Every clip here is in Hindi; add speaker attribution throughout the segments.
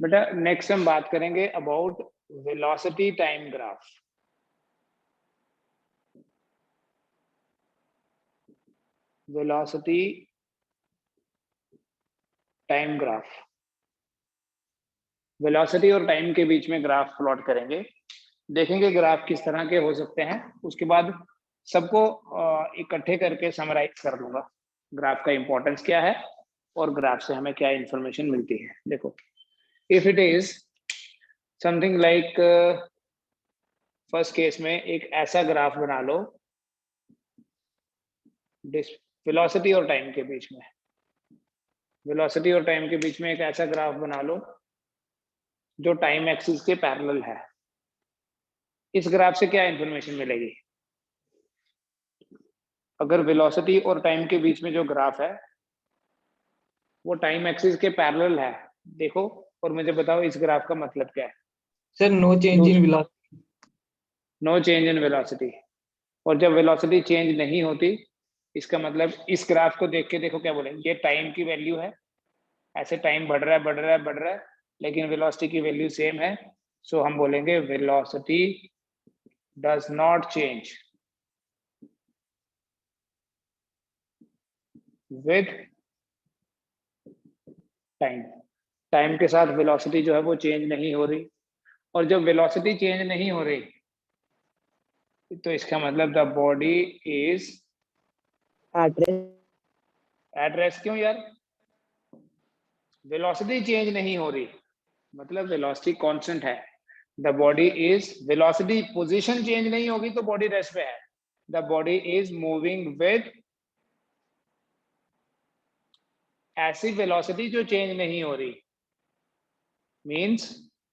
Speaker 1: बेटा नेक्स्ट हम बात करेंगे about velocity time graph. Velocity time graph, velocity और टाइम के बीच में ग्राफ प्लॉट करेंगे, देखेंगे ग्राफ किस तरह के हो सकते हैं। उसके बाद सबको इकट्ठे करके समराइज कर दूंगा ग्राफ का इंपॉर्टेंस क्या है और ग्राफ से हमें क्या इंफॉर्मेशन मिलती है। देखो, if it is something like, first case में एक ऐसा ग्राफ बना लो वेलोसिटी और टाइम के बीच में, वेलोसिटी और टाइम के बीच में एक ऐसा ग्राफ बना लो जो टाइम एक्सिस के पैरेलल है। इस ग्राफ से क्या इंफॉर्मेशन मिलेगी? अगर वेलोसिटी और टाइम के बीच में जो ग्राफ है वो टाइम एक्सिस के पैरेलल है, देखो और मुझे बताओ इस ग्राफ का मतलब क्या है।
Speaker 2: Sir no change in velocity.
Speaker 1: No change in velocity. और जब वेलोसिटी चेंज नहीं होती, इसका मतलब इस ग्राफ को देख के देखो क्या बोलेंगे, ये टाइम की वैल्यू है, ऐसे टाइम बढ़ रहा है बढ़ रहा है बढ़ रहा है, लेकिन वेलोसिटी की वैल्यू सेम है। सो हम बोलेंगे velocity does not change with time. Time के साथ वेलोसिटी जो है वो चेंज नहीं हो रही, और जब वेलोसिटी चेंज नहीं हो रही तो इसका मतलब the body is at rest. क्यों यार? वेलोसिटी चेंज नहीं हो रही मतलब वेलोसिटी कांस्टेंट है। The body is, velocity position change नहीं होगी तो बॉडी रेस्ट पे है। The body is moving with, ऐसी वेलोसिटी जो चेंज नहीं हो रही means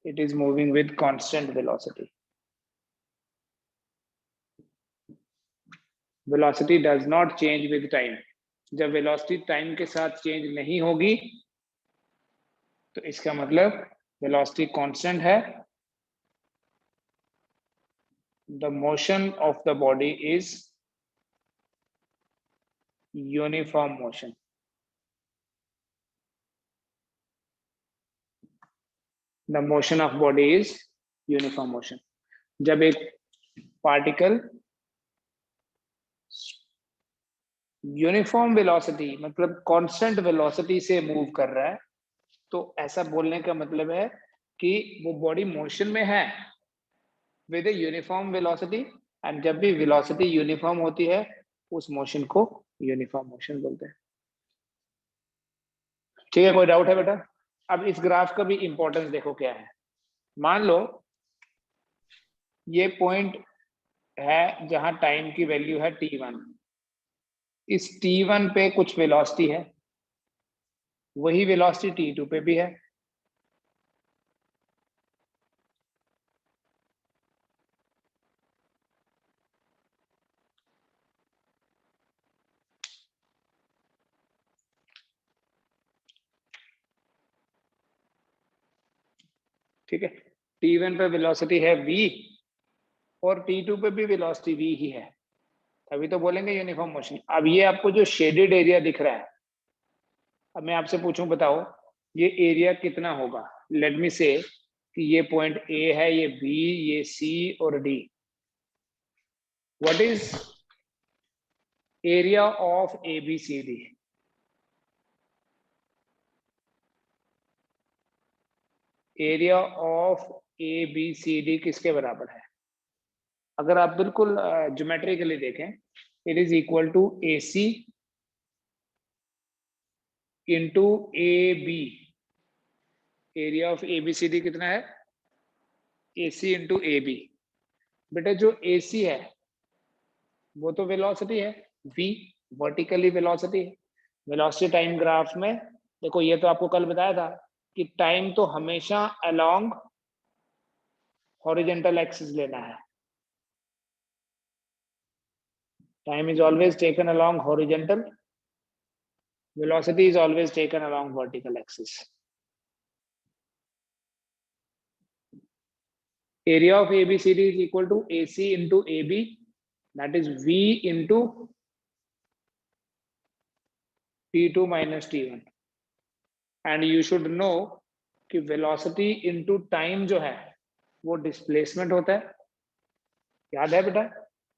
Speaker 1: it is moving with constant velocity. Velocity does not change with time. जब वेलोसिटी टाइम के साथ चेंज नहीं होगी तो इसका मतलब वेलोसिटी कांस्टेंट है। The motion of the body is uniform motion. The motion of body is uniform motion. जब एक पार्टिकल यूनिफॉर्म वेलोसिटी मतलब कांस्टेंट वेलोसिटी से मूव कर रहा है तो ऐसा बोलने का मतलब है कि वो बॉडी मोशन में है with a uniform velocity. And जब भी वेलोसिटी यूनिफॉर्म होती है उस मोशन को यूनिफॉर्म मोशन बोलते हैं। ठीक है, कोई डाउट है बेटा? अब इस ग्राफ का भी इंपॉर्टेंस देखो क्या है। मान लो ये पॉइंट है जहां टाइम की वैल्यू है t1। इस t1 पे कुछ वेलोसिटी है, वही वेलोसिटी t2 पे भी है। ठीक है, t1 पे वेलोसिटी है v और t2 पे भी वेलोसिटी v ही है, तभी तो बोलेंगे यूनिफॉर्म मोशन। अब ये आपको जो शेडेड एरिया दिख रहा है, अब मैं आपसे पूछूं बताओ ये एरिया कितना होगा। लेट मी से कि ये पॉइंट ए है, ये बी, ये सी और D. What is area of A B C D? Area of A B C D किसके बराबर है? अगर आप बिल्कुल ज्योमेट्रिकली देखें, it is equal to A C into A B. Area of A B C D कितना है? A C into A B. बेटा जो ए सी है वो तो वेलोसिटी है, v वर्टिकली वेलोसिटी है। वेलोसिटी टाइम ग्राफ में देखो, ये तो आपको कल बताया था कि टाइम तो हमेशा अलोंग हॉरिजॉन्टल एक्सिस लेना है। Time is always taken along horizontal, velocity is always taken along vertical axis. Area of ABCD is equal to AC into AB, that is V into T2 minus T1. And you should know कि वेलोसिटी इनटू टाइम जो है वो डिस्प्लेसमेंट होता है, याद है बेटा?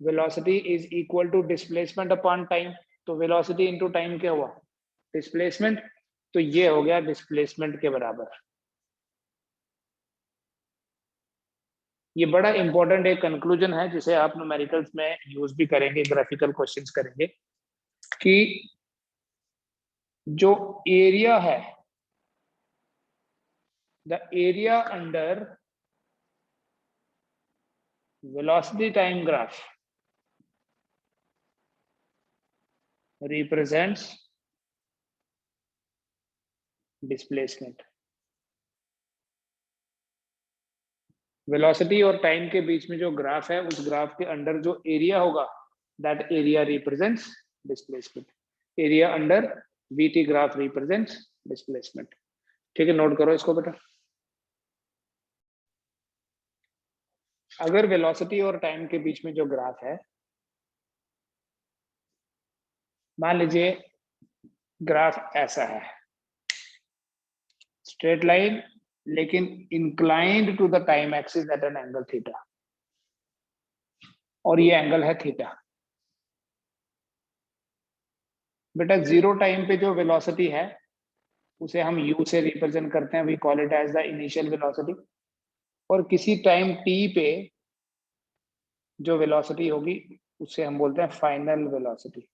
Speaker 1: Velocity is equal to displacement upon time, तो वेलोसिटी इनटू टाइम क्या हुआ? डिस्प्लेसमेंट। तो ये हो गया डिस्प्लेसमेंट के बराबर। ये बड़ा इंपॉर्टेंट एक कंक्लूजन है जिसे आप न्यूमेरिकल्स में यूज भी करेंगे, ग्राफिकल क्वेश्चंस करेंगे, कि जो एरिया है, the area under velocity time graph represents displacement. Velocity और टाइम के बीच में जो ग्राफ है, उस ग्राफ के अंडर जो एरिया होगा, that area represents displacement. Area under VT graph represents displacement. ठीक है, नोट करो इसको बेटा। अगर वेलोसिटी और टाइम के बीच में जो ग्राफ है, मान लीजिए ग्राफ ऐसा है, स्ट्रेट लाइन लेकिन inclined to the time axis at an angle theta, और ये एंगल है थीटा। बेटा जीरो टाइम पे जो वेलोसिटी है उसे हम u से रिप्रेजेंट करते हैं, we call it as the initial velocity. और किसी टाइम t पे जो वेलोसिटी होगी उसे हम बोलते हैं फाइनल वेलोसिटी।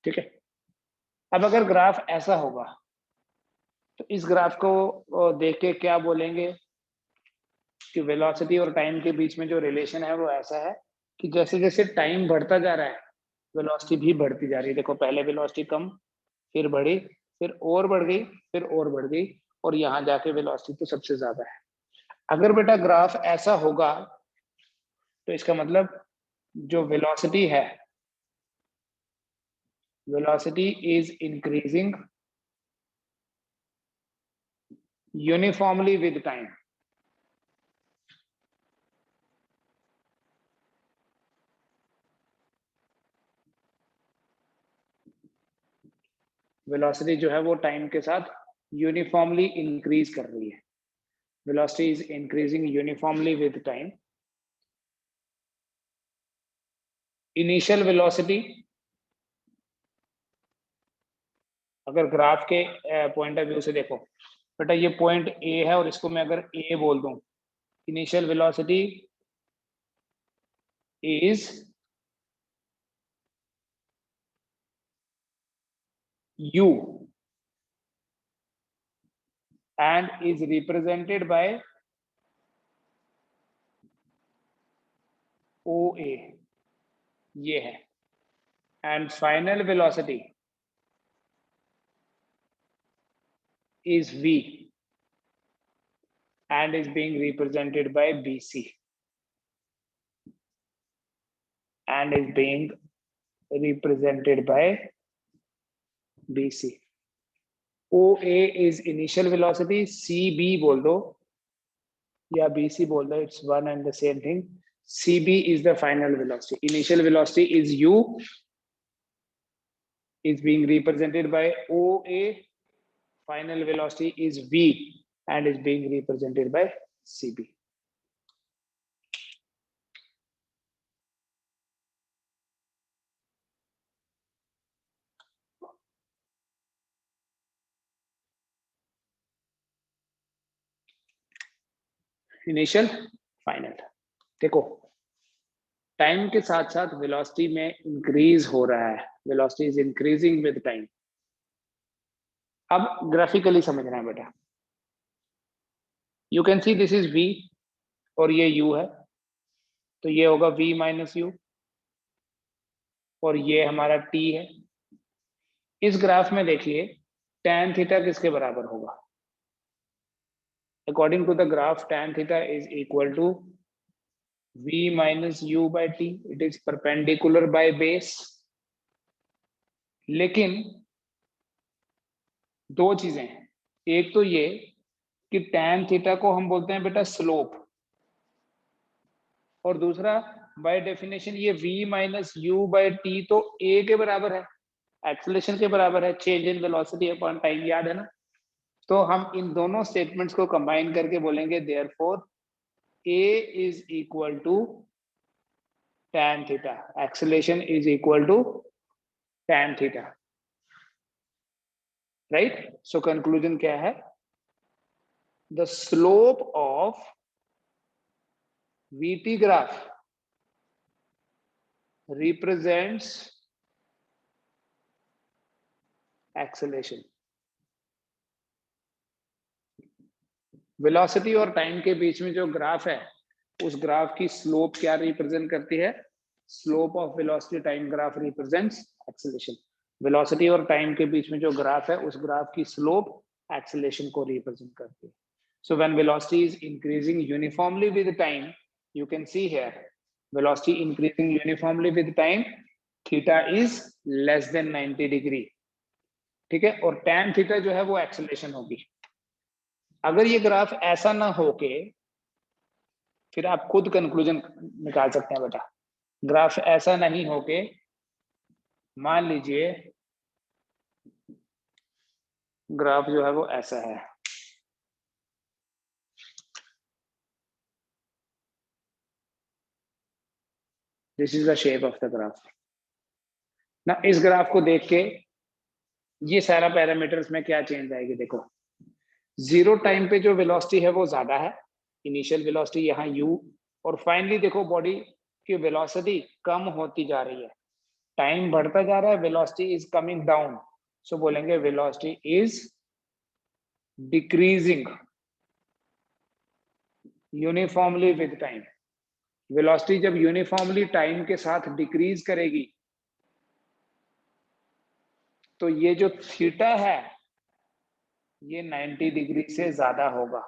Speaker 1: ठीक है, अब अगर ग्राफ ऐसा होगा तो इस ग्राफ को देख के क्या बोलेंगे कि वेलोसिटी और टाइम के बीच में जो रिलेशन है वो ऐसा है कि जैसे जैसे टाइम बढ़ता जा रहा है वेलोसिटी भी बढ़ती जा रही है। देखो पहले वेलोसिटी कम, फिर बढ़ी, फिर और बढ़ गई, फिर और बढ़ गई, और यहाँ जाके वेलोसिटी तो सबसे ज्यादा है। अगर बेटा ग्राफ ऐसा होगा तो इसका मतलब जो वेलोसिटी है, velocity is increasing uniformly with time. Velocity जो है वो टाइम के साथ यूनिफॉर्मली इंक्रीज कर रही है। Velocity is increasing uniformly with time. Initial velocity, अगर ग्राफ के पॉइंट ऑफ व्यू से देखो बेटा, ये पॉइंट ए है और इसको मैं अगर ए बोल दूं, initial velocity is u and is represented by OA, ये है, and final velocity is v and is being represented by BC and is being represented by BC. OA is initial velocity, CB बोल दो या BC बोल दो, it's one and the same thing. CB is the final velocity. Initial velocity is u, is being represented by OA. Final velocity is v and is being represented by CB. Initial final. देखो टाइम के साथ साथ वेलोसिटी में इंक्रीज हो रहा है, velocity is increasing with time. अब ग्राफिकली समझना है बेटा, you can see this is v और ये u है, तो ये होगा v माइनस u, और ये हमारा t है। इस ग्राफ में देखिए tan थीटा किसके बराबर होगा? According to the graph tan theta is equal to v minus u by t, it is perpendicular by base। लेकिन दो चीजें हैं, एक तो ये कि tan थीटा को हम बोलते हैं बेटा स्लोप, और दूसरा बाय डेफिनेशन ये v minus u by t तो a के बराबर है, एक्सेलरेशन के बराबर है, change in velocity upon time, याद है ना। तो हम इन दोनों स्टेटमेंट्स को कंबाइन करके बोलेंगे therefore a is equal to tan theta, acceleration is equal to tan theta, right. So conclusion क्या है, the slope of VT graph represents acceleration. Velocity और टाइम के बीच में जो ग्राफ है, उस ग्राफ की स्लोप क्या रिप्रेजेंट करती है, slope of velocity time graph represents acceleration. Velocity और टाइम के बीच में जो ग्राफ है, उस ग्राफ की स्लोप एक्सेलरेशन को रिप्रेजेंट करती है। So when velocity is increasing uniformly with time, you can see here velocity increasing uniformly with time, theta is less than 90 degree, ठीक है। और tan थीटा जो है वो एक्सेलरेशन होगी। अगर ये ग्राफ ऐसा ना होके, फिर आप खुद कंक्लूजन निकाल सकते हैं बेटा। ग्राफ ऐसा नहीं होके, मान लीजिए ग्राफ जो है वो ऐसा है, this is the shape of the graph ना। इस ग्राफ को देख के ये सारा पैरामीटर्स में क्या चेंज आएगी, देखो जीरो टाइम पे जो वेलोसिटी है वो ज्यादा है, इनिशियल वेलोसिटी यहाँ u, और फाइनली देखो बॉडी की वेलोसिटी कम होती जा रही है, टाइम बढ़ता जा रहा है, वेलोसिटी इज कमिंग डाउन। सो बोलेंगे velocity is decreasing uniformly with time. Velocity जब यूनिफॉर्मली टाइम के साथ डिक्रीज करेगी, तो ये जो थीटा है ये 90 डिग्री से ज्यादा होगा,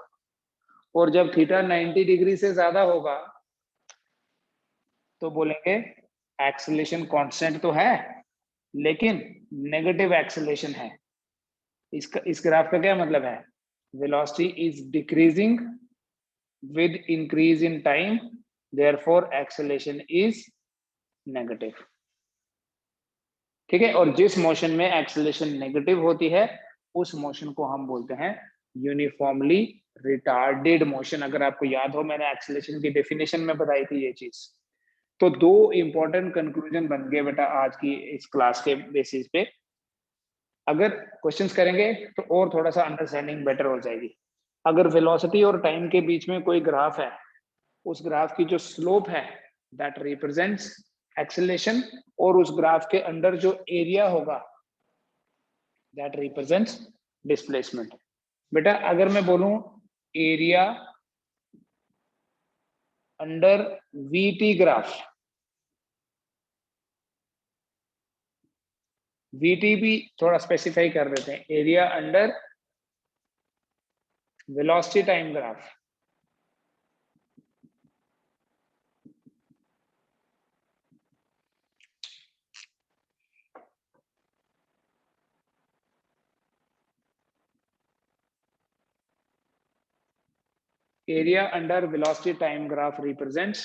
Speaker 1: और जब थीटा 90 डिग्री से ज्यादा होगा तो बोलेंगे एक्सेलरेशन कांस्टेंट तो है, लेकिन नेगेटिव एक्सेलरेशन है। इस ग्राफ का क्या मतलब है, velocity is decreasing with increase in time, therefore acceleration is negative, ठीक है। और जिस मोशन में एक्सेलरेशन नेगेटिव होती है, उस मोशन को हम बोलते हैं यूनिफॉर्मली रिटार्डेड मोशन। अगर आपको याद हो, मैंने एक्सेलरेशन की डेफिनेशन में बताई थी ये चीज। तो दो इंपॉर्टेंट कंक्लूजन बन गए बेटा आज की इस क्लास के बेसिस पे। अगर क्वेश्चंस करेंगे तो और थोड़ा सा अंडरस्टैंडिंग बेटर हो जाएगी। अगर वेलोसिटी और टाइम के बीच में कोई ग्राफ है, उस ग्राफ की जो स्लोप है दैट रिप्रेजेंट्स एक्सेलरेशन, और उस ग्राफ के अंदर जो एरिया होगा दैट रिप्रेजेंट्स डिस्प्लेसमेंट। बेटा अगर मैं बोलूं area under VT graph, VT भी थोड़ा स्पेसिफाई कर देते हैं, area under velocity time graph, area under velocity time graph represents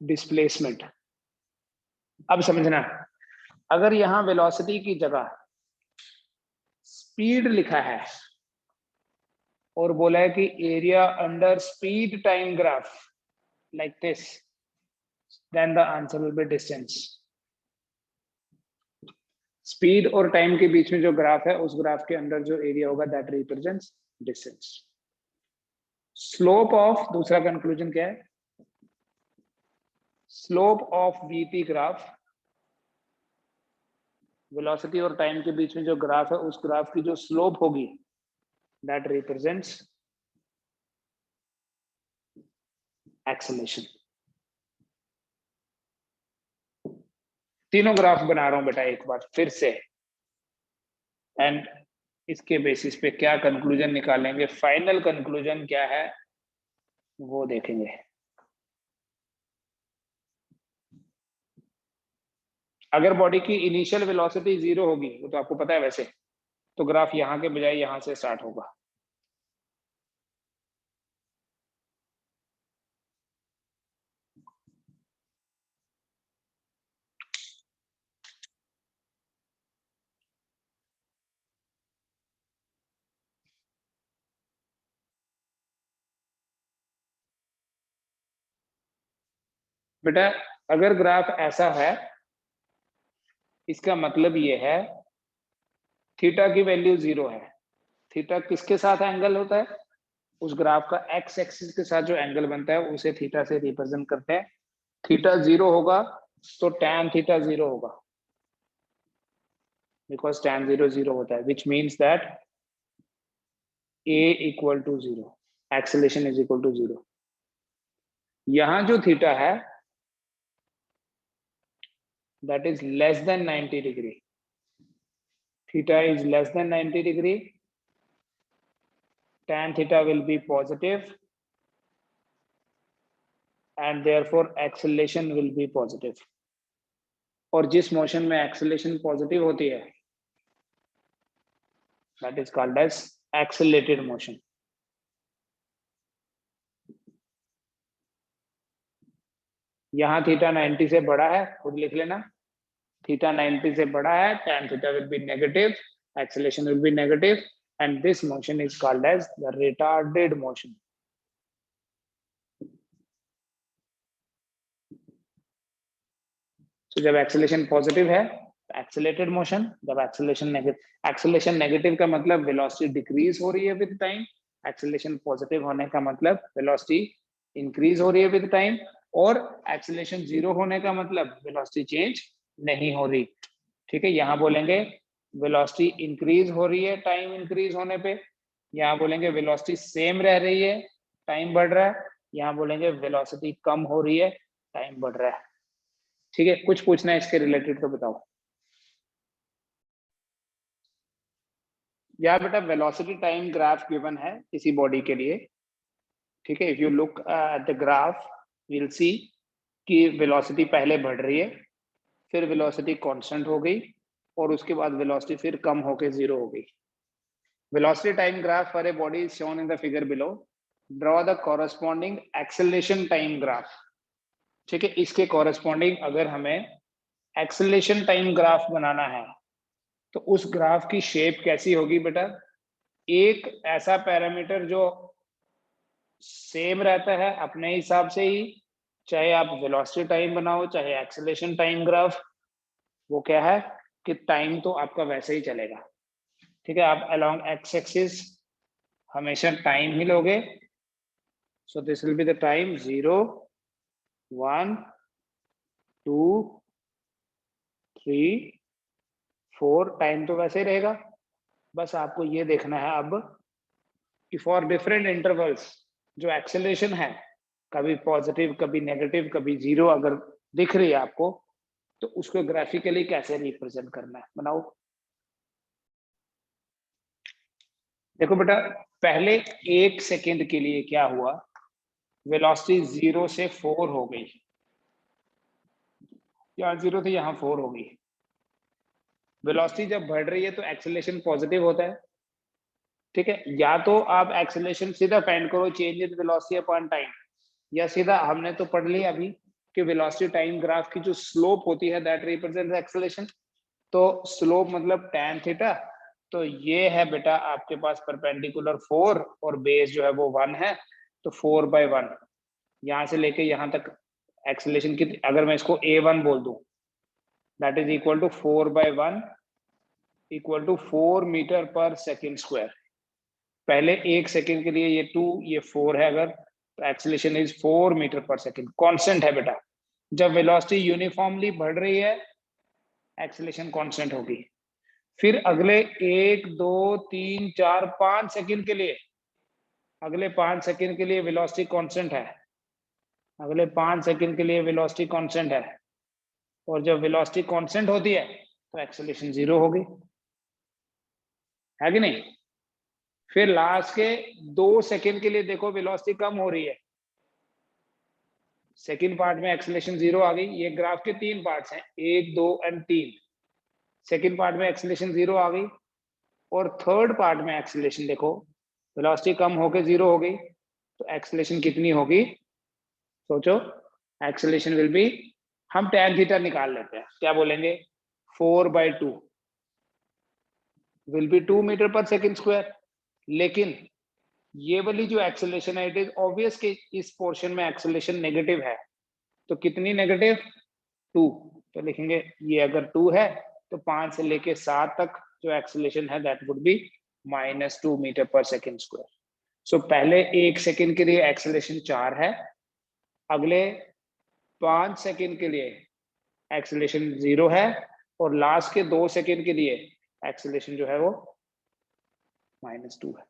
Speaker 1: displacement. अब समझना, अगर यहां वेलोसिटी की जगह स्पीड लिखा है और बोला है कि area under speed time graph like this, then the answer will be distance. Speed और टाइम के बीच में जो ग्राफ है, उस ग्राफ के अंदर जो एरिया होगा that represents distance. Slope of, दूसरा कंक्लूजन क्या है, slope of VT graph, velocity और टाइम के बीच में जो ग्राफ है, उस ग्राफ की जो स्लोप होगी दैट रिप्रेजेंट्स एक्सेलरेशन। तीनों ग्राफ बना रहा हूं बेटा एक बार फिर से, एंड इसके बेसिस पे क्या कंक्लूजन निकालेंगे, फाइनल कंक्लूजन क्या है वो देखेंगे। अगर बॉडी की इनिशियल वेलोसिटी 0 होगी, वो तो आपको पता है वैसे, तो ग्राफ यहाँ के बजाय यहाँ से स्टार्ट होगा। बेटा अगर ग्राफ ऐसा है, इसका मतलब ये है थीटा की वैल्यू 0 है। थीटा किसके साथ एंगल होता है? उस ग्राफ का एक्स एक्सिस के साथ जो एंगल बनता है उसे थीटा से रिप्रेजेंट करते हैं। थीटा 0 होगा तो tan थीटा 0 होगा, बिकॉज tan 0 0 होता है, which means that a equal to 0, acceleration is equal to 0। यहां जो थीटा है that is less than 90 degree, theta is less than 90 degree, tan theta will be positive and therefore acceleration will be positive। और जिस मोशन में एक्सेलेरेशन पॉजिटिव होती है that is called as accelerated motion। यहां थीटा 90 से बड़ा है, खुद लिख लेना, थीटा 90 से बड़ा है, tan theta will be negative, acceleration will be negative, and this motion is called as the retarded motion। तो जब एक्सेलेरेशन पॉजिटिव है एक्सेलेरेटेड मोशन, जब एक्सेलेरेशन नेगेटिव का मतलब वेलोसिटी डिक्रीज हो रही है विद टाइम, एक्सेलेरेशन पॉजिटिव होने का मतलब वेलोसिटी इंक्रीज हो रही है विद टाइम, और एक्सेलेरेशन 0 होने का मतलब वेलोसिटी चेंज नहीं हो रही। ठीक है, यहाँ बोलेंगे वेलोसिटी इंक्रीज हो रही है टाइम इंक्रीज होने पे, यहाँ बोलेंगे वेलोसिटी सेम रह रही है टाइम बढ़ रहा है, यहाँ बोलेंगे वेलोसिटी कम हो रही है टाइम बढ़ रहा है। ठीक है, कुछ पूछना है इसके रिलेटेड तो बताओ। या बेटा वेलोसिटी टाइम ग्राफ गिवन है किसी बॉडी के लिए। ठीक है, if you look at the graph will see कि वेलोसिटी पहले बढ़ रही है, फिर वेलोसिटी कांस्टेंट हो गई, और उसके बाद वेलोसिटी फिर कम होकर 0 हो गई। Velocity time graph for a body is shown in the figure below. Draw the corresponding acceleration time graph. ठीक है, इसके कॉरेस्पॉन्डिंग अगर हमें एक्सेलेरेशन टाइम ग्राफ बनाना है तो उस ग्राफ की शेप कैसी होगी बेटा? एक ऐसा पैरामीटर जो सेम रहता है अपने हिसाब से ही, चाहे आप वेलोसिटी टाइम बनाओ चाहे एक्सेलेरेशन टाइम ग्राफ, वो क्या है कि टाइम तो आपका वैसे ही चलेगा। ठीक है, आप अलोंग एक्स एक्सिस हमेशा टाइम ही लोगे, so this will be the time 0 1 2 3 4, time तो वैसे ही रहेगा। बस आपको ये देखना है अब कि फॉर डिफरेंट इंटरवल्स जो एक्सेलरेशन है, कभी पॉजिटिव कभी नेगेटिव कभी 0 अगर दिख रही है आपको, तो उसको ग्राफिकली कैसे रिप्रेजेंट करना है, बनाओ। देखो बेटा, पहले 1 सेकेंड के लिए क्या हुआ, वेलोसिटी 0 से 4 हो गई, यहाँ 0 थी यहाँ 4 हो गई। वेलोसिटी जब बढ़ रही है तो एक्सेलरेशन पॉजिटिव होता है। ठीक है, या तो आप एक्सेलरेशन सीधा फाइंड करो change in velocity upon time, या सीधा हमने तो पढ़ लिया अभी कि वेलोसिटी टाइम ग्राफ की जो स्लोप होती है दैट रिप्रेजेंट्स एक्सेलरेशन। तो स्लोप मतलब tan थीटा, तो ये है बेटा आपके पास परपेंडिकुलर 4 और बेस जो है वो 1 है, तो 4/1 यहाँ से लेके यहाँ तक एक्सेलरेशन की, अगर मैं इसको a1 बोल दूं that is equal to 4/1 equal to 4 metre पर सेकेंड स्क्वायर। पहले 1 सेकेंड के लिए ये 2 ये 4 है, अगर तो एक्सेलरेशन इज 4 मीटर पर सेकेंड, कांस्टेंट है बेटा। जब वेलोसिटी यूनिफॉर्मली बढ़ रही है एक्सेलरेशन कांस्टेंट होगी। फिर अगले 1 2 3 4 5 सेकेंड के लिए, अगले 5 सेकेंड के लिए वेलोसिटी कांस्टेंट है, अगले 5 सेकेंड के लिए वेलोसिटी कांस्टेंट है, और जब वेलोसिटी कांस्टेंट होती है तो एक्सेलरेशन 0 होगी, है कि नहीं? फिर लास्ट के 2 सेकेंड के लिए देखो वेलोसिटी कम हो रही है, सेकेंड पार्ट में एक्सेलरेशन 0 आ गई। ये ग्राफ के 3 पार्ट्स हैं, 1, 2 एंड 3। सेकेंड पार्ट में एक्सेलरेशन 0 आ गई और थर्ड पार्ट में एक्सेलरेशन देखो, वेलोसिटी कम होके 0 हो गई, तो एक्सेलरेशन कितनी होगी? सोचो, एक्सेलरेशन विल बी, हम tan थीटा निकाल लेते हैं, क्या बोलेंगे? 4/2 विल बी 2 मीटर पर सेकेंड स्क्वायर। लेकिन ये वाली जो एक्सेलरेशन है, इट इज ऑब्वियस कि इस पोर्शन में एक्सेलरेशन नेगेटिव है, तो कितनी नेगेटिव? 2। तो लिखेंगे ये अगर 2 है तो 5 से लेके 7 तक जो एक्सेलरेशन है दैट वुड बी -2 मीटर पर सेकेंड स्क्वायर। सो पहले 1 सेकेंड के लिए एक्सेलरेशन 4 है, अगले 5 सेकेंड के लिए एक्सेलरेशन 0 है और लास्ट के 2 सेकेंड के लिए एक्सेलरेशन जो है वो -2 है।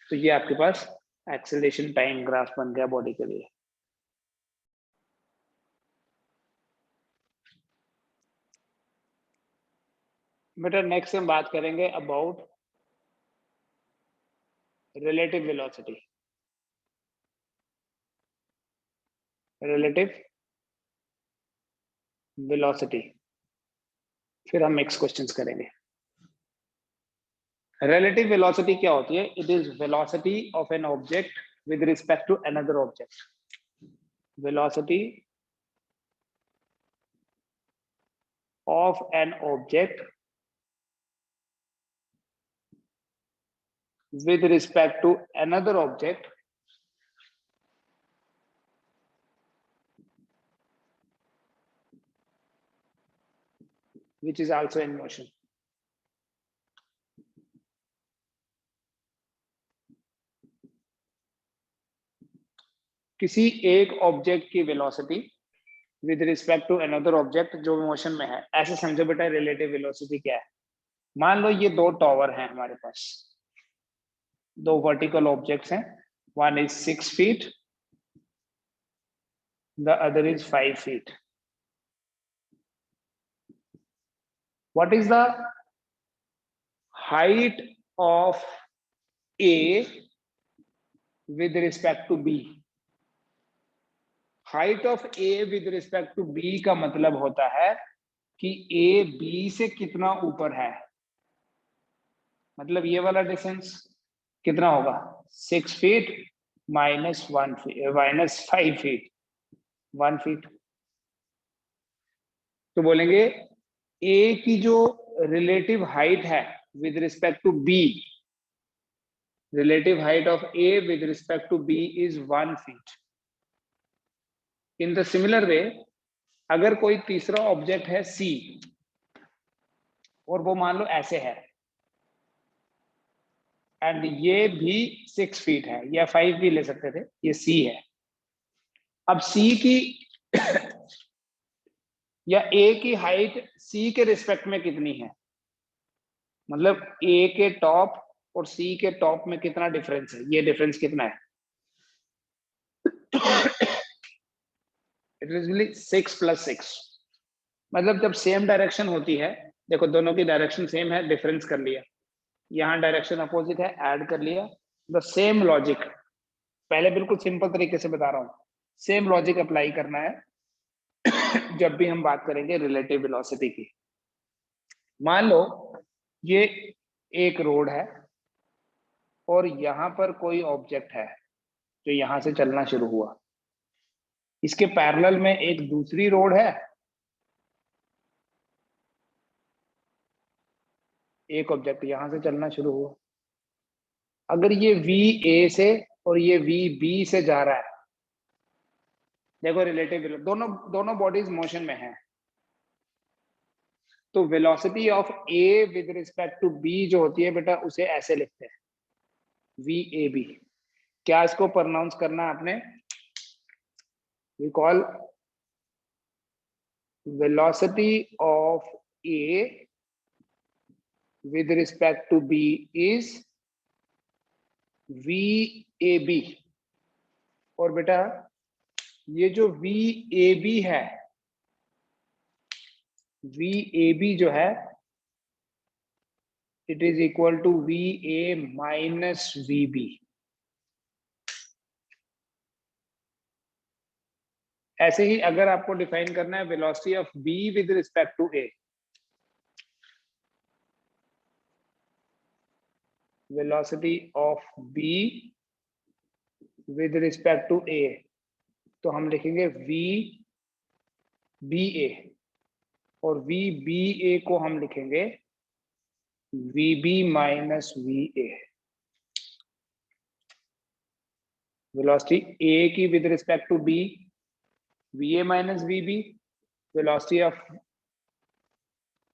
Speaker 1: तो ये आपके पास एक्सेलरेशन टाइम ग्राफ बन गया बॉडी के लिए। बेटा नेक्स्ट हम बात करेंगे about relative velocity. Relative velocity, फिर हम नेक्स्ट क्वेश्चंस करेंगे। रिलेटिव वेलोसिटी क्या होती है? It is velocity of an object with respect to another object. Velocity of an object with respect to another object which is also in motion. किसी एक ऑब्जेक्ट की velocity with respect to another object जो मोशन में है, ऐसे समझो बेटा रिलेटिव वेलोसिटी क्या है। मान लो ये 2 टॉवर हैं हमारे पास, 2 वर्टिकल ऑब्जेक्ट्स हैं, one is 6 feet, the other is 5 feet. What is the height of A with respect to B? Height of A with respect to B का मतलब होता है कि A B से कितना ऊपर है। मतलब ये वाला डिस्टेंस कितना होगा? 6 feet -5 feet, 1 feet। तो बोलेंगे A की जो रिलेटिव हाइट है with respect to B, relative height of A with respect to B is 1 feet। In the similar way, अगर कोई तीसरा ऑब्जेक्ट है C और वो मान लो ऐसे है एंड ये भी 6 feet है, या 5 भी ले सकते थे, ये C है। अब C की या A की हाइट C के रिस्पेक्ट में कितनी है? मतलब A के टॉप और C के टॉप में कितना डिफरेंस है? ये डिफरेंस कितना है? It is 6 + 6। मतलब जब सेम डायरेक्शन होती है, देखो दोनों की डायरेक्शन सेम है, डिफरेंस कर लिया, यहाँ डायरेक्शन अपोजिट है, ऐड कर लिया। द सेम लॉजिक, पहले बिल्कुल सिंपल तरीके से बता रहा हूँ, सेम लॉजिक अप्लाई करना है जब भी हम बात करेंगे रिलेटिव वेलोसिटी की। मान लो ये एक रोड है और यहाँ पर कोई ऑब्जेक्ट है जो यहाँ से चलना शुरू हुआ, इसके पैरेलल में एक दूसरी रोड है, एक ऑब्जेक्ट यहाँ से चलना शुरू हुआ। अगर ये VA से और ये VB से जा रहा है, देखो रिलेटिव दोनों बॉडीज मोशन में है, तो velocity of A with respect to B जो होती है बेटा, उसे ऐसे लिखते हैं VAB। क्या इसको प्रोनाउंस करना आपने? We call velocity of A with respect to B is VAB। और बेटा ये जो VAB है, VAB जो है it is equal to VA minus VB। ऐसे ही अगर आपको डिफाइन करना है velocity of B with respect to A, velocity of B with respect to A, तो हम लिखेंगे वी बी ए, और वी बी ए को हम लिखेंगे V B minus V A. Velocity A की with respect to B, V A minus V B, velocity of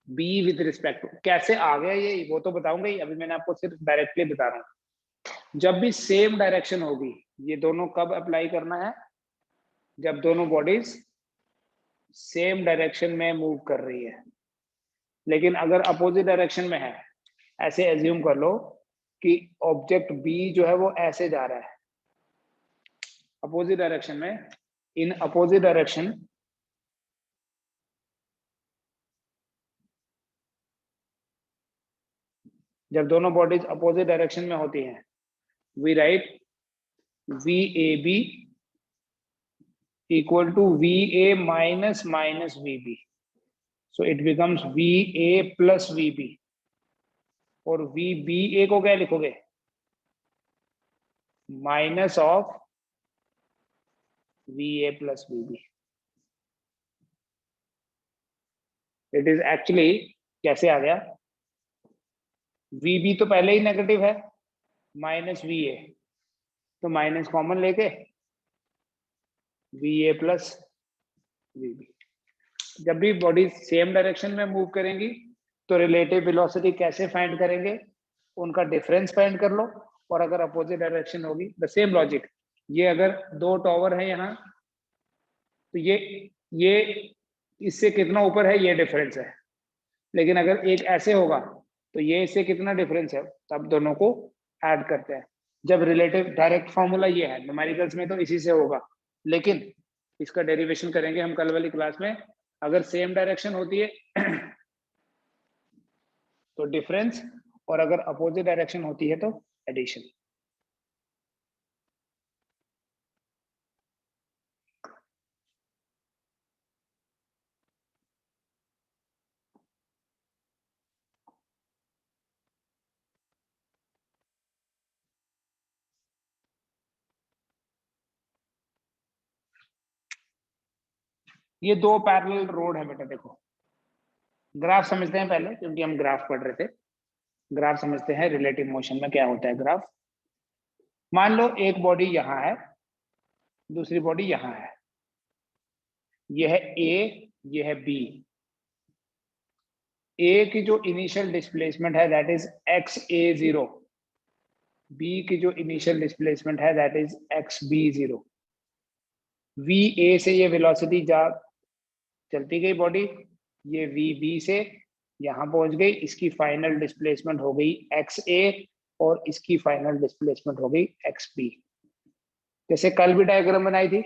Speaker 1: B with respect to, कैसे आ गया ये वो तो बताऊंगा ही, अभी मैंने आपको सिर्फ डायरेक्टली बता रहा हूं। जब भी सेम डायरेक्शन होगी, ये दोनों कब अप्लाई करना है, जब दोनों बॉडीज सेम डायरेक्शन में मूव कर रही है। लेकिन अगर अपोजिट डायरेक्शन में है, ऐसे एज्यूम कर लो कि ऑब्जेक्ट बी जो है वो ऐसे जा रहा है अपोजिट डायरेक्शन में, इन अपोजिट डायरेक्शन जब दोनों बॉडीज अपोजिट डायरेक्शन में होती हैं, we write V A B equal to V A minus minus V B, so it becomes V A plus V B. और वी बी ए को क्या लिखोगे, minus of V A plus V B. It is actually, कैसे आ गया, वी बी तो पहले ही नेगेटिव है, माइनस वी ए, तो माइनस कॉमन लेके V A plus V B. जब भी बॉडी सेम डायरेक्शन में मूव करेंगी तो रिलेटिव वेलोसिटी कैसे फाइंड करेंगे, उनका डिफरेंस फाइंड कर लो। और अगर अपोजिट डायरेक्शन होगी, द सेम लॉजिक, ये अगर दो टॉवर है यहाँ, तो ये इससे कितना ऊपर है ये डिफरेंस है। लेकिन अगर एक ऐसे होगा तो ये इससे कितना डिफरेंस है, तब दोनों को ऐड करते हैं। जब रिलेटिव, डायरेक्ट फॉर्मूला ये है, न्यूमेरिकल्स में तो इसी से होगा, लेकिन इसका डेरिवेशन करेंगे हम कल वाली क्लास में। अगर सेम डायरेक्शन होती है तो डिफरेंस, और अगर अपोजिट डायरेक्शन होती है तो एडिशन। ये दो पैरेलल रोड है बेटा, देखो ग्राफ समझते हैं पहले, क्योंकि हम ग्राफ पढ़ रहे थे। ग्राफ समझते हैं, रिलेटिव मोशन में क्या होता है ग्राफ। मान लो एक बॉडी यहाँ है, दूसरी बॉडी यहाँ है, यह है ए, यह है बी। ए की जो इनिशियल डिस्प्लेसमेंट है that is X A zero, B की जो इनिशियल डिस्प्लेसमेंट है that is X B zero. V A से ये वेलोसिटी जा चलती गई बॉडी, ये वी बी से यहाँ पहुंच गई, इसकी फाइनल डिस्प्लेसमेंट हो गई एक्स ए, और इसकी फाइनल डिस्प्लेसमेंट हो गई एक्स बी। जैसे कल भी डायग्राम बनाई थी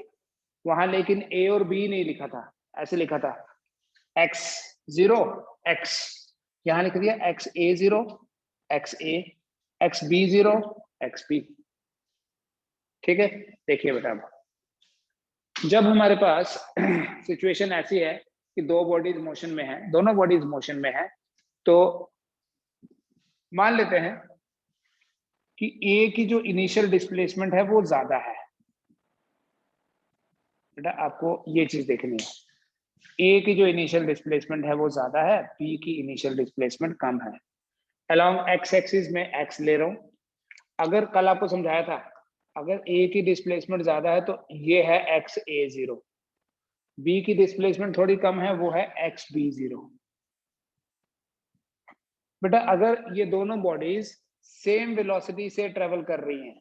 Speaker 1: वहां, लेकिन ए और बी नहीं लिखा था, ऐसे लिखा था एक्स जीरो एक्स, यहाँ लिख दिया X A zero X A, X B zero X B. ठीक है, देखिए बेटा, अब जब हमारे पास सिचुएशन ऐसी है कि दो बॉडीज मोशन में है, दोनों बॉडीज मोशन में है, तो मान लेते हैं कि ए की जो इनिशियल डिस्प्लेसमेंट है वो ज्यादा है। बेटा आपको ये चीज देखनी है, ए की जो इनिशियल डिस्प्लेसमेंट है वो ज्यादा है, बी की इनिशियल डिस्प्लेसमेंट कम है। अलोंग एक्स एक्सिस में एक्स ले रहा हूं। अगर कल आपको समझाया था, अगर ए की डिस्प्लेसमेंट ज्यादा है तो ये है एक्स ए जीरो, बी की डिस्प्लेसमेंट थोड़ी कम है, वो है एक्स बी जीरो। बेटा अगर ये दोनों बॉडीज सेम वेलोसिटी से ट्रेवल कर रही हैं,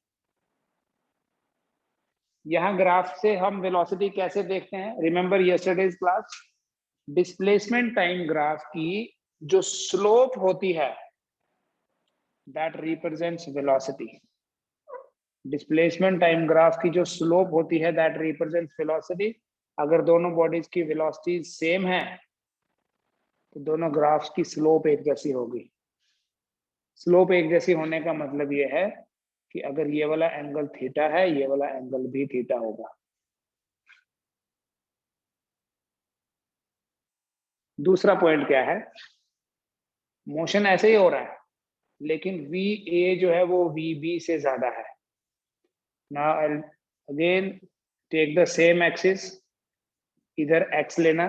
Speaker 1: यहां ग्राफ से हम वेलोसिटी कैसे देखते हैं, remember yesterday's class, displacement time graph की जो स्लोप होती है that represents velocity. Displacement time graph की जो स्लोप होती है दैट रिप्रेजेंट्स वेलोसिटी। अगर दोनों बॉडीज की वेलोसिटी सेम है तो दोनों ग्राफ्स की स्लोप एक जैसी होगी। स्लोप एक जैसी होने का मतलब ये है कि अगर ये वाला एंगल थीटा है, ये वाला एंगल भी थीटा होगा। दूसरा पॉइंट क्या है, मोशन ऐसे ही हो रहा है लेकिन वी ए जो है वो वी बी से ज्यादा है। Now I again take the same axis, इधर एक्स लेना,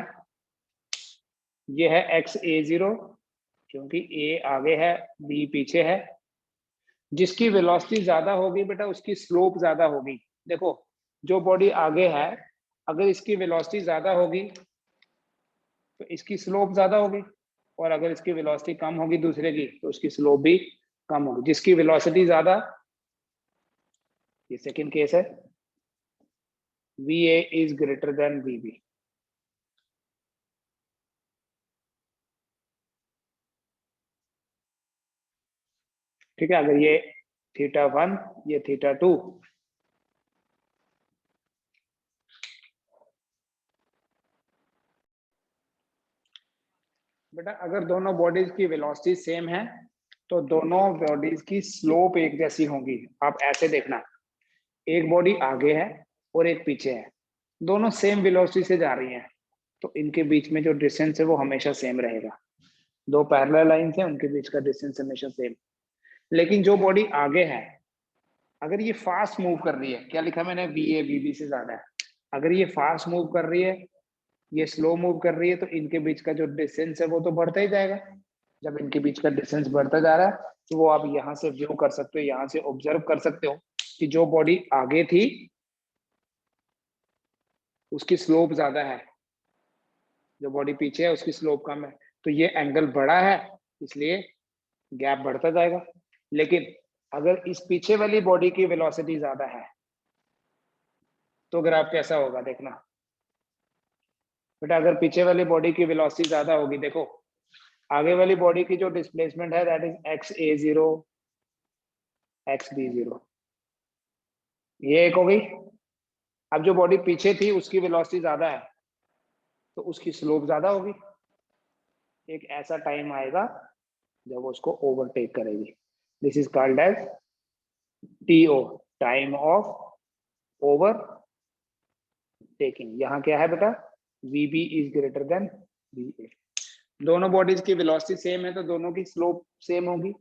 Speaker 1: ये है एक्स ए जीरो क्योंकि ए आगे है बी पीछे है। जिसकी वेलोसिटी ज्यादा होगी बेटा उसकी स्लोप ज्यादा होगी। देखो जो बॉडी आगे है अगर इसकी वेलोसिटी ज्यादा होगी तो इसकी स्लोप ज्यादा होगी, और अगर इसकी वेलोसिटी कम होगी दूसरे की तो उसकी स्लोप भी कम होगी। जिसकी वेलोसिटी ज्यादा, ये सेकंड केस है, V A is greater than V B. ठीक है, अगर ये थीटा 1 ये थीटा 2, बेटा अगर दोनों बॉडीज की वेलोसिटी सेम है तो दोनों बॉडीज की स्लोप एक जैसी होंगी। आप ऐसे देखना, एक बॉडी आगे है और एक पीछे है, दोनों सेम वेलोसिटी से जा रही हैं तो इनके बीच में जो डिस्टेंस है वो हमेशा सेम रहेगा। दो पैरेलल लाइंस हैं उनके बीच का डिस्टेंस हमेशा सेम। लेकिन जो बॉडी आगे है अगर ये फास्ट मूव कर रही है, क्या लिखा मैंने, वी ए वी बी से ज्यादा है। अगर ये फास्ट मूव कर रही है ये स्लो मूव कर रही है तो इनके बीच का जो डिस्टेंस है वो तो बढ़ता ही जाएगा। जब इनके बीच का डिस्टेंस बढ़ता जा रहा है तो वो आप यहाँ से व्यू कर सकते हो, यहाँ से ऑब्जर्व कर सकते हो कि जो बॉडी आगे थी उसकी स्लोप ज्यादा है, जो बॉडी पीछे है उसकी स्लोप कम है। तो ये एंगल बड़ा है इसलिए गैप बढ़ता जाएगा। लेकिन अगर इस पीछे वाली बॉडी की वेलोसिटी ज्यादा है तो ग्राफ कैसा होगा देखना बेटा। अगर पीछे वाली बॉडी की वेलोसिटी ज्यादा होगी, देखो आगे वाली बॉडी की जो डिस्प्लेसमेंट है that is X A zero X B zero, ये एक हो गई। अब जो बॉडी पीछे थी उसकी वेलोसिटी ज्यादा है तो उसकी स्लोप ज्यादा होगी। एक ऐसा टाइम आएगा जब वो उसको ओवरटेक करेगी। This is called as TO, time of overtaking. यहाँ क्या है बेटा, V B is greater than V A. दोनों बॉडीज की वेलोसिटी सेम है तो दोनों की स्लोप सेम होगी।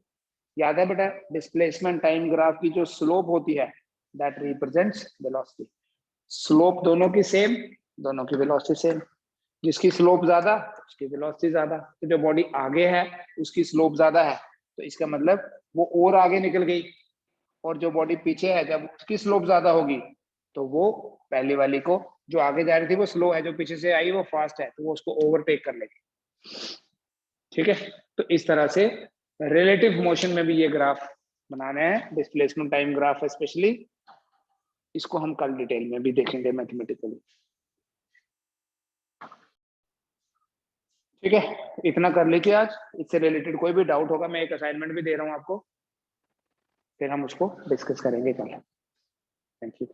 Speaker 1: याद है बेटा डिस्प्लेसमेंट टाइम ग्राफ की जो स्लोप होती है दैट रिप्रेजेंट्स वेलोसिटी। स्लोप दोनों की सेम, दोनों की वेलोसिटी सेम। जिसकी स्लोप ज्यादा उसकी वेलोसिटी ज्यादा। तो जो बॉडी आगे है उसकी स्लोप ज्यादा है तो इसका मतलब वो और आगे निकल गई, और जो बॉडी पीछे है जब उसकी स्लोप ज्यादा होगी तो वो पहले वाली को, जो आगे जा रही थी वो स्लो है, जो पीछे से आई वो फास्ट है तो वो उसको ओवरटेक कर लेगी। ठीक है, तो इस तरह से रिलेटिव मोशन में भी ये ग्राफ बनाने हैं, डिस्प्लेसमेंट टाइम ग्राफ स्पेशली। इसको हम कल डिटेल में भी देखेंगे मैथमेटिकली। ठीक है, इतना कर लीजिए आज। इससे रिलेटेड कोई भी डाउट होगा, मैं एक असाइनमेंट भी दे रहा हूं आपको, फिर हम उसको डिस्कस करेंगे कल। Thank you.